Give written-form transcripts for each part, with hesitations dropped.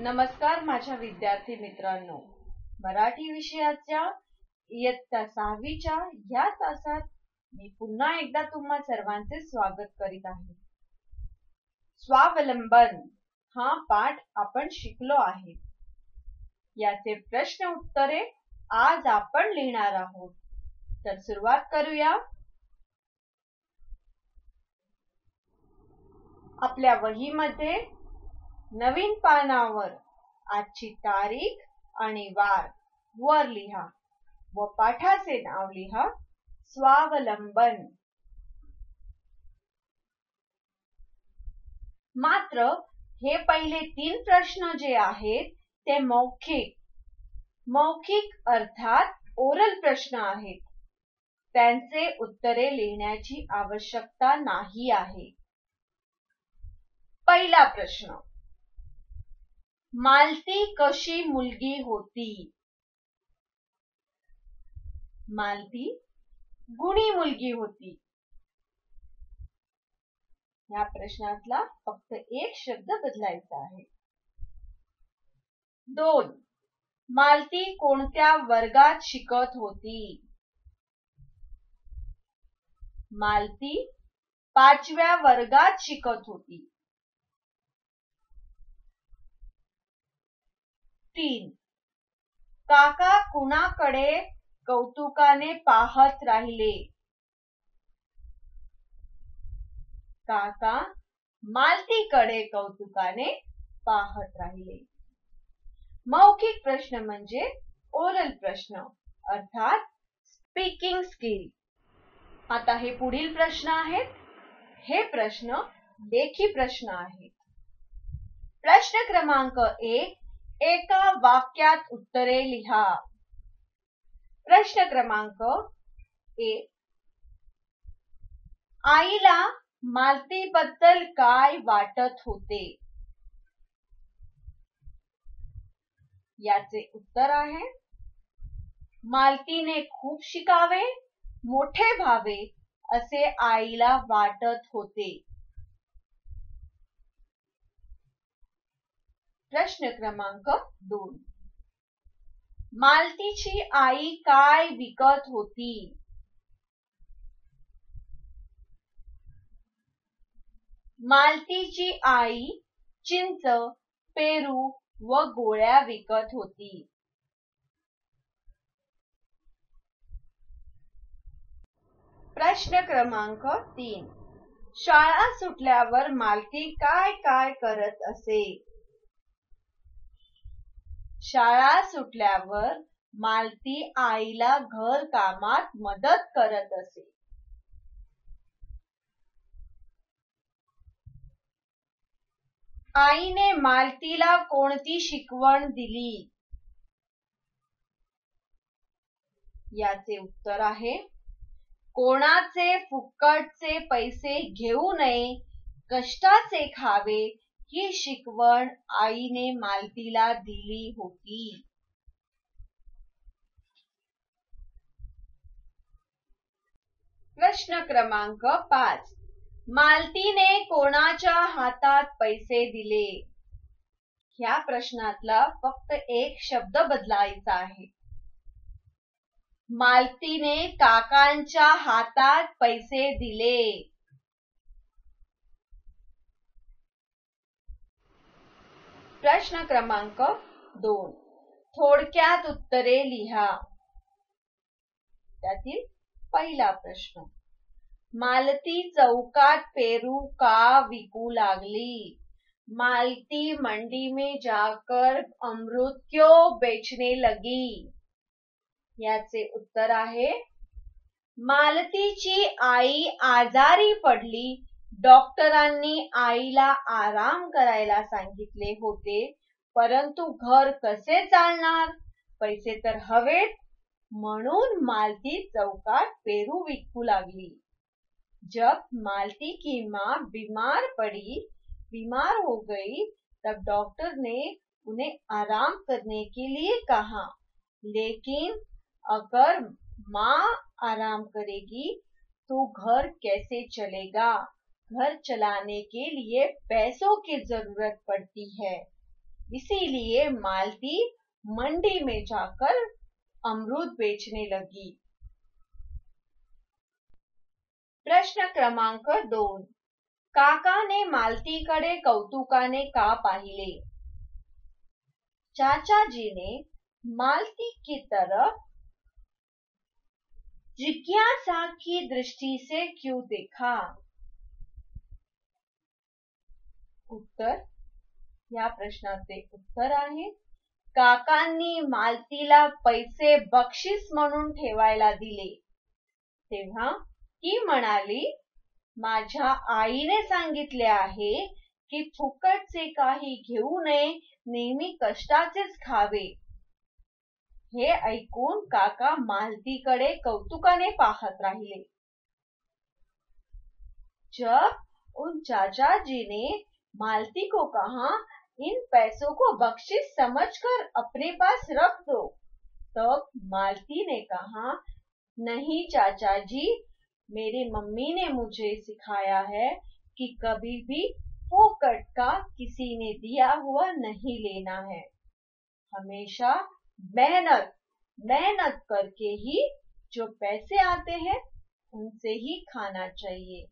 नमस्कार माझ्या विद्यार्थी मित्रांनो, मराठी विषयाच्या इयत्ता 6वीच्या या तासात मी पुन्हा एकदा तुम्हा सर्वांचे स्वागत करीत आहे. स्वावलंबन हा पाठ आपण शिकलो आहे. याचे प्रश्न उत्तरे आज आपण लिहिणार आहोत. तर सुरुवात करूया. आपल्या वहीमध्ये नवीन पानावर आजची तारीख आणि वार वर लिहा व पाठाचे नाव लिहा. स्वावलंबन. मात्र हे पहिले 3 प्रश्न जे आहेत ते मौखिक अर्थात ओरल प्रश्न आहेत. त्यांचे उत्तरे लिहिण्याची आवश्यकता नाही आहे. पहिला प्रश्न. मालती कशी मुलगी होती? मालती गुणी मुलगी होती. या प्रश्नातला फक्त एक शब्द बदलायचा आहे. 2. मालती कोणत्या वर्गात शिकत होती? मालती 5व्या वर्गात शिकत होती. 3. काका कुणाकडे कौतुकाने पाहत राहिले? काका मालतीकडे कौतुकाने पाहत राहिले. मौखिक प्रश्न म्हणजे ओरल प्रश्न अर्थात स्पीकिंग स्किल. आता हे पुढील प्रश्न आहेत. हे प्रश्न लेखी प्रश्न आहेत. प्रश्न क्रमांक 1. एका वाक्यात उत्तरे लिहा. प्रश्न क्रमांक 1. आईला मालतीबद्दल काय वाटत होते? याचे उत्तर आहे मालतीने खूप शिकावे, मोठे व्हावे असे आईला वाटत होते. प्रश्न क्रमांक 2. मालतीची आई काय विकत होती? मालतीची आई चिंच, पेरू व गोळ्या विकत होती. प्रश्न क्रमांक 3. शाळा सुटल्यावर मालती काय करत असे? शाळा सुटल्यावर मालती आईला घर कामात मदत करत असे. आईने मालतीला कोणती शिकवण दिली? याचे उत्तर आहे कोणाचे फुकटचे पैसे घेऊ नये, कष्टाचे खावे ही शिकवण आईने मालतीला दिली होती. प्रश्न क्रमांक 5. मालतीने कोणाच्या हातात पैसे दिले? ह्या प्रश्नातला फक्त एक शब्द बदलायचा आहे. मालतीने काकांच्या हातात पैसे दिले. प्रश्न क्रमांक 2. थोडक्यात उत्तरे लिहा. त्यातील पहिला प्रश्न. मालती चौकात पेरू का विकू लागली? मालती मंडी में जाकर अमरूद क्यों बेचने लगी? याचे उत्तर आहे मालतीची आई आजारी पडली. डॉक्टरांनी आईला आराम करायला सांगितले होते, परंतु घर कसे चालणार? पैसे तर हवेत, म्हणून मालती चौकात पेरू विकू लागली. जब मालती की माँ बीमार हो गई, तब डॉक्टर ने उन्हें आराम करने के लिए कहा, लेकिन अगर माँ आराम करेगी तो घर कैसे चलेगा? घर चलाने के लिए पैसों की जरूरत पड़ती है, इसीलिए मालती मंडी में जाकर अमरूद बेचने लगी। प्रश्न क्रमांक 2. काकाने मालतीकडे कौतुकाने का पाहिले? चाचाजीने मालती की तरफ जिज्ञासा की दृष्टि से क्यों देखा? उत्तर, या प्रश्नाचे उत्तर आहे, काकांनी मालतीला पैसे बक्षीस म्हणून ठेवायला दिले तेव्हा ती म्हणाली, माझ्या आईने सांगितले आहे की फुकटचे काही घेऊ नये, नेहमी कष्टाचेच खावे. हे ऐकून काका मालतीकडे कौतुकाने पाहत राहिले. जब उन चाचाजी ने मालती को कहा, इन पैसों को बख्शिश समझकर अपने पास रख दो, तब मालती ने कहा, नहीं चाचाजी, मेरी मम्मी ने मुझे सिखाया है कि कभी भी फोकट का किसी ने दिया हुआ नहीं लेना है, हमेशा मेहनत करके ही जो पैसे आते हैं उनसे ही खाना चाहिए।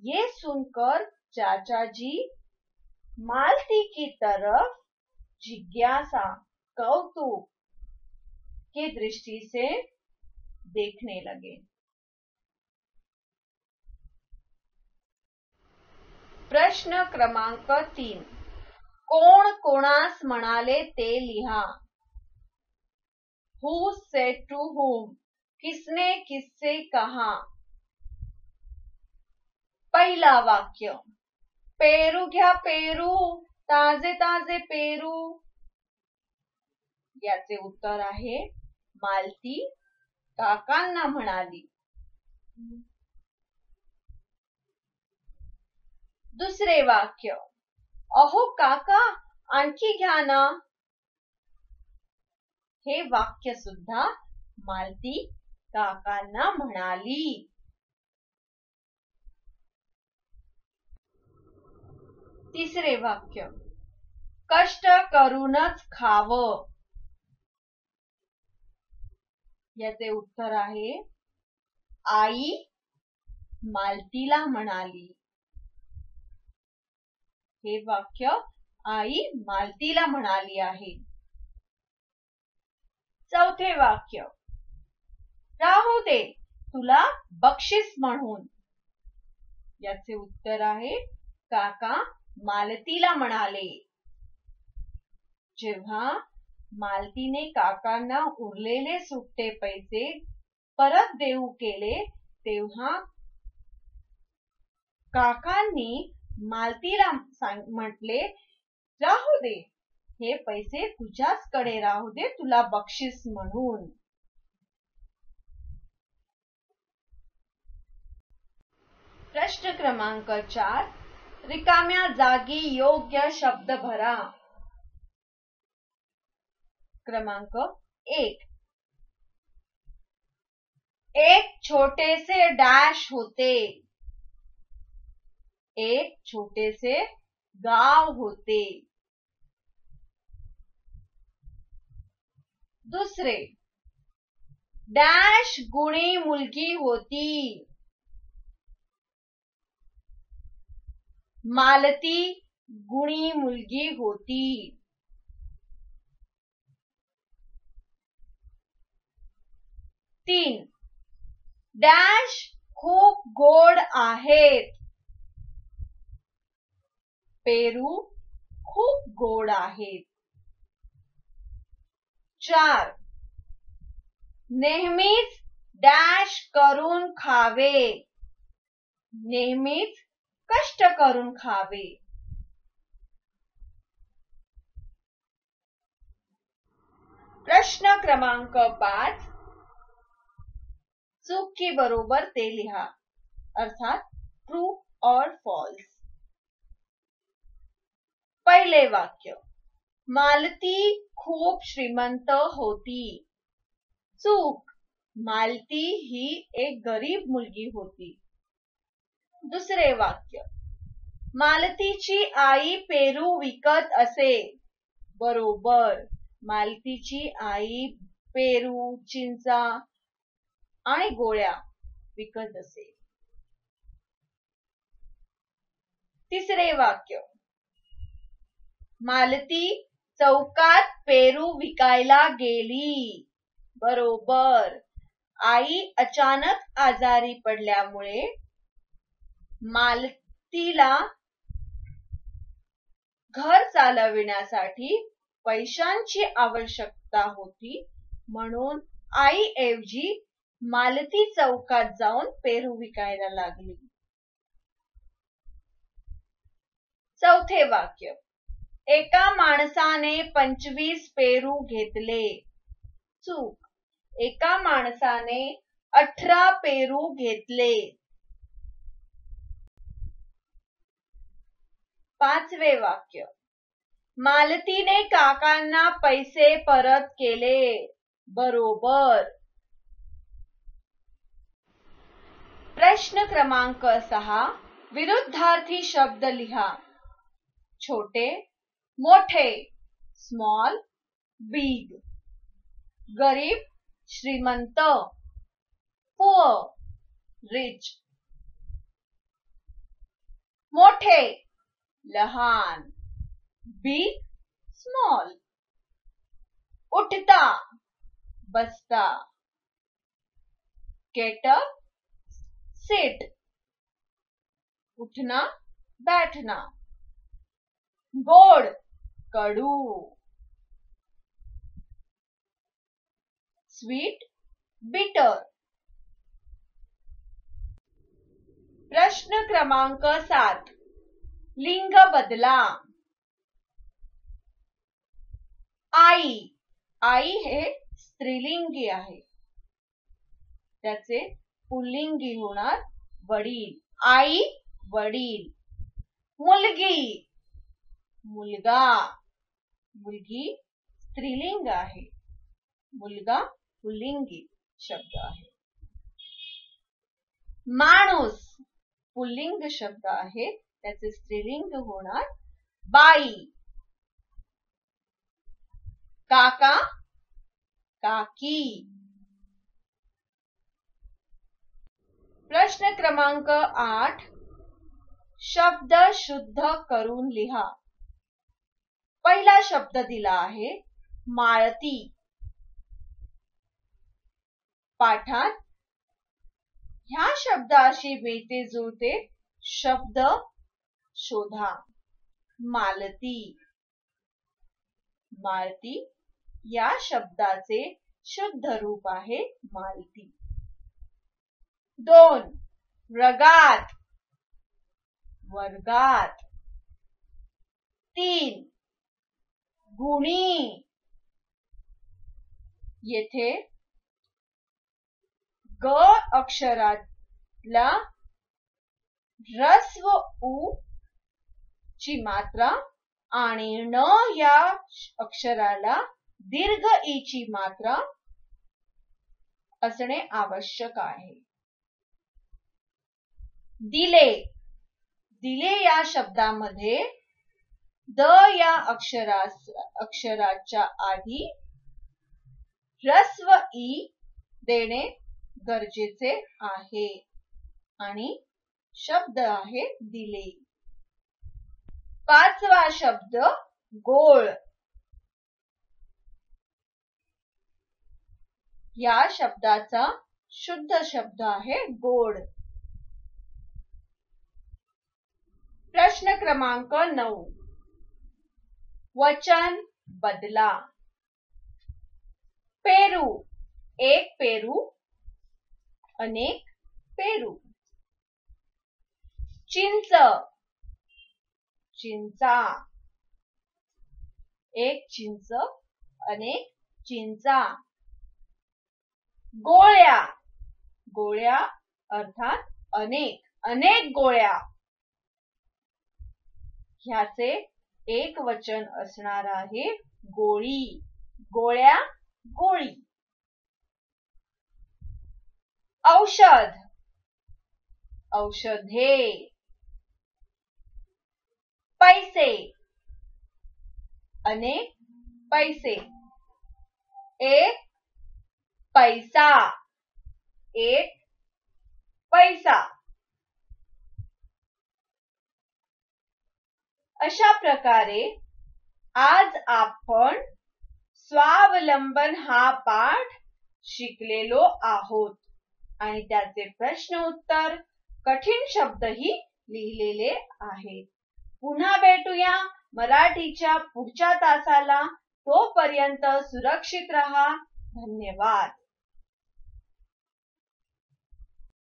ये सुनकर चाचाजी मालती की तरफ जिज्ञासा, कौतुक की दृष्टि से देखने लगे। प्रश्न क्रमांक 3. कोण कोणास म्हणाले ते लिहा. Who said to whom? किसने किससे कहा? पहिला वाक्य, पेरू घ्या पेरू, ताजे ताजे पेरू. याचे उत्तर आहे, मालती काकांना म्हणाली. दुसरे वाक्य, अहो काका आणखी घ्या ना. हे वाक्य सुद्धा मालती काकांना म्हणाली. तिसरे वाक्य, कष्ट करूनच खावं. याचे उत्तर आहे, आई मालतीला म्हणाली. हे वाक्य आई मालतीला म्हणाली आहे. चौथे वाक्य, राहू दे तुला बक्षीस म्हणून. याचे उत्तर आहे, काका मालतीला म्हणाले. जेव्हा मालतीने काकांना उरलेले सुट्टे पैसे परत देऊ केले तेव्हा काकांनी मालतीला म्हटले, राहू दे, हे पैसे तुझ्याचकडे राहू दे, तुला बक्षीस म्हणून. प्रश्न क्रमांक 4. रिकाम्या जागी योग्य शब्द भरा. क्रमांक 1. एक छोटे से डैश होते. एक छोटे से गांव होते. दुसरे, डैश गुणी मुलगी होती. मालती गुणी मुलगी होती. 3. डॅश खूप गोड आहेत. पेरू खूप गोड आहेत. 4. नेहमीच डॅश करून खावे. नेहमीच कष्ट करून खावे. प्रश्न क्रमांक 5. चूक की बरोबर ते लिहा, अर्थात ट्रू और फॉल्स. पहिले वाक्य, मालती खूप श्रीमंत होती. चूक, मालती ही एक गरीब मुलगी होती. दुसरे वाक्य, मालतीची आई पेरू विकत असे. बरोबर. मालतीची आई पेरू, चिंचा आणि गोळ्या विकत असे. तिसरे वाक्य. मालती चौकात पेरू विकायला गेली. बरोबर. आई अचानक आजारी पडल्यामुळे मालतीला घर चालविण्यासाठी पैशांची आवश्यकता होती, म्हणून आईऐवजी मालती चौकात जाऊन पेरू विकायला लागली. चौथे वाक्य. एका माणसाने 25 पेरू घेतले. चूक. एका माणसाने 18 पेरू घेतले. पाचवे वाक्य. मालतीने काकांना पैसे परत केले. बरोबर. प्रश्न क्रमांक 6. विरुद्धार्थी शब्द लिहा. छोटे, मोठे, स्मॉल, बिग. गरीब, श्रीमंत, पुअर, रिच. मोठे, लहान, बिग, स्मॉल. उठता, बसता. Get up, sit. उठना, बैठना. गोड, कडू. स्वीट, बिटर. प्रश्न क्रमांक 7. लिंग बदला. आई. आई हे स्त्रीलिंगी आहे, त्याचे पुल्लिंगी होणार वडील. आई, वडील. मुलगी, मुलगा. मुलगी स्त्रीलिंग आहे, मुलगा पुल्लिंगी शब्द आहे. माणूस पुल्लिंग शब्द आहे, त्याचे स्त्रीलिंग होणार बाई. काका, काकी. प्रश्न क्रमांक 8. शब्द शुद्ध करून लिहा. पहिला शब्द दिला आहे माळती. पाठात ह्या शब्दाशी मिळते जुळते शब्द शोधा. मालती. मालती या शब्दाचे शुद्ध रूप आहे मालती. 2. रगात, वर्गात. 3. गुणी. येथे ग अक्षराला ऱ्हस्व उ ची मात्रा आणि न या अक्षराला दीर्घ ई ची मात्रा असणे आवश्यक आहे. दिले. दिले या शब्दामध्ये द या अक्षराच्या आधी ह्रस्व ई देणे गरजेचे आहे आणि शब्द आहे दिले. पाचवा शब्द गोळ. या शब्दाचा शुद्ध शब्द आहे गोड. प्रश्न क्रमांक 9. वचन बदला. पेरू. एक पेरू, अनेक पेरू. चिंच. चिंचा. एक चिंच, अनेक चिंचा. गोळ्या. गोळ्या अर्थात अनेक, अनेक गोळ्या. ह्याचे एक वचन असणार आहे गोळी. गोळ्या, गोळी. औषध. औषधे. पैसे. अनेक पैसे. एक पैसा. एक पैसा. अशा प्रकारे आज आपण स्वावलंबन हा पाठ शिकलेलो आहोत आणि त्याचे प्रश्न उत्तर कठीण शब्दही लिहिलेले आहेत. पुन्हा भेटूया मराठीच्या पुढच्या तासाला. तोपर्यंत सुरक्षित रहा. धन्यवाद.